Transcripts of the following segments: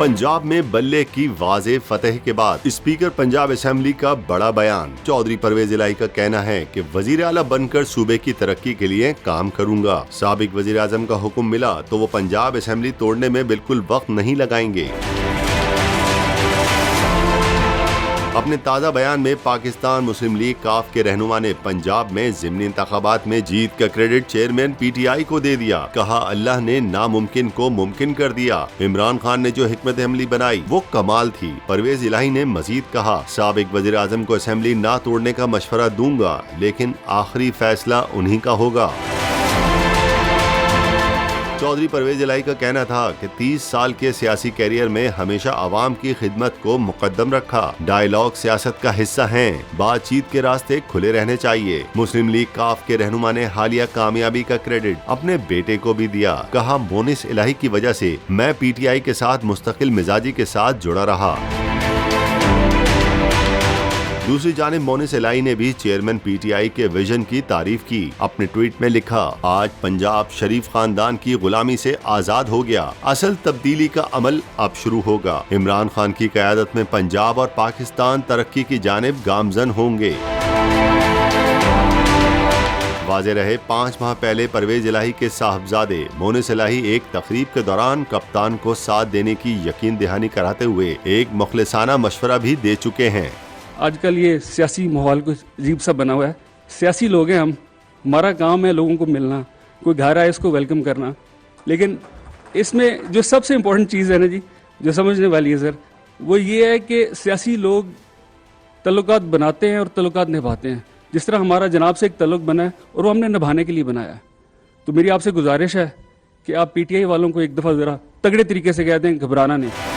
पंजाब में बल्ले की वाज़ेह फतह के बाद स्पीकर पंजाब असेंबली का बड़ा बयान। चौधरी परवेज इलाही का कहना है कि वजीर आला बनकर सूबे की तरक्की के लिए काम करूंगा। साबिक वजीर आजम का हुक्म मिला तो वो पंजाब असेंबली तोड़ने में बिल्कुल वक्त नहीं लगाएंगे। अपने ताज़ा बयान में पाकिस्तान मुस्लिम लीग काफ के रहनुमा ने पंजाब में ज़िमनी इंतखाबात में जीत का क्रेडिट चेयरमैन पीटीआई को दे दिया। कहा अल्लाह ने नामुमकिन को मुमकिन कर दिया। इमरान खान ने जो हिकमत अमली बनाई वो कमाल थी। परवेज इलाही ने मजीद कहा, साबिक वजीर आजम को असेंबली ना तोड़ने का मशवरा दूंगा, लेकिन आखिरी फैसला उन्हीं का होगा। चौधरी परवेज इलाही का कहना था कि 30 साल के सियासी कैरियर में हमेशा आवाम की खिदमत को मुकद्दम रखा। डायलॉग सियासत का हिस्सा हैं, बातचीत के रास्ते खुले रहने चाहिए। मुस्लिम लीग काफ के रहनुमा ने हालिया कामयाबी का क्रेडिट अपने बेटे को भी दिया। कहा, मोनिस इलाही की वजह से मैं पीटीआई के साथ मुस्तकिल मिजाजी के साथ जुड़ा रहा। दूसरी जानिब मोनिस इलाही ने भी चेयरमैन पीटीआई के विजन की तारीफ की। अपने ट्वीट में लिखा, आज पंजाब शरीफ खानदान की गुलामी से आजाद हो गया। असल तब्दीली का अमल अब शुरू होगा। इमरान खान की क़यादत में पंजाब और पाकिस्तान तरक्की की जानिब गामजन होंगे। वाज़ेह रहे, 5 माह पहले परवेज इलाही के साहबजादे मोनिस इलाही एक तकरीब के दौरान कप्तान को साथ देने की यकीन दहानी कराते हुए एक मुखलिसाना मशवरा भी दे चुके हैं। आजकल ये सियासी माहौल कुछ अजीब सा बना हुआ है। सियासी लोग हैं हम, हमारा काम है लोगों को मिलना, कोई घर आए इसको वेलकम करना। लेकिन इसमें जो सबसे इम्पोर्टेंट चीज़ है ना जी, जो समझने वाली है सर, वो ये है कि सियासी लोग तल्लुकात बनाते हैं और तल्लुकात निभाते हैं। जिस तरह हमारा जनाब से एक तल्लुक बना है और वो हमने निभाने के लिए बनाया है। तो मेरी आपसे गुजारिश है कि आप पीटीआई वालों को एक दफ़ा ज़रा तगड़े तरीके से कह दें, घबराना नहीं।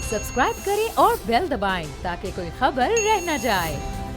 सब्सक्राइब करें और बेल दबाएं ताकि कोई खबर रह न जाए।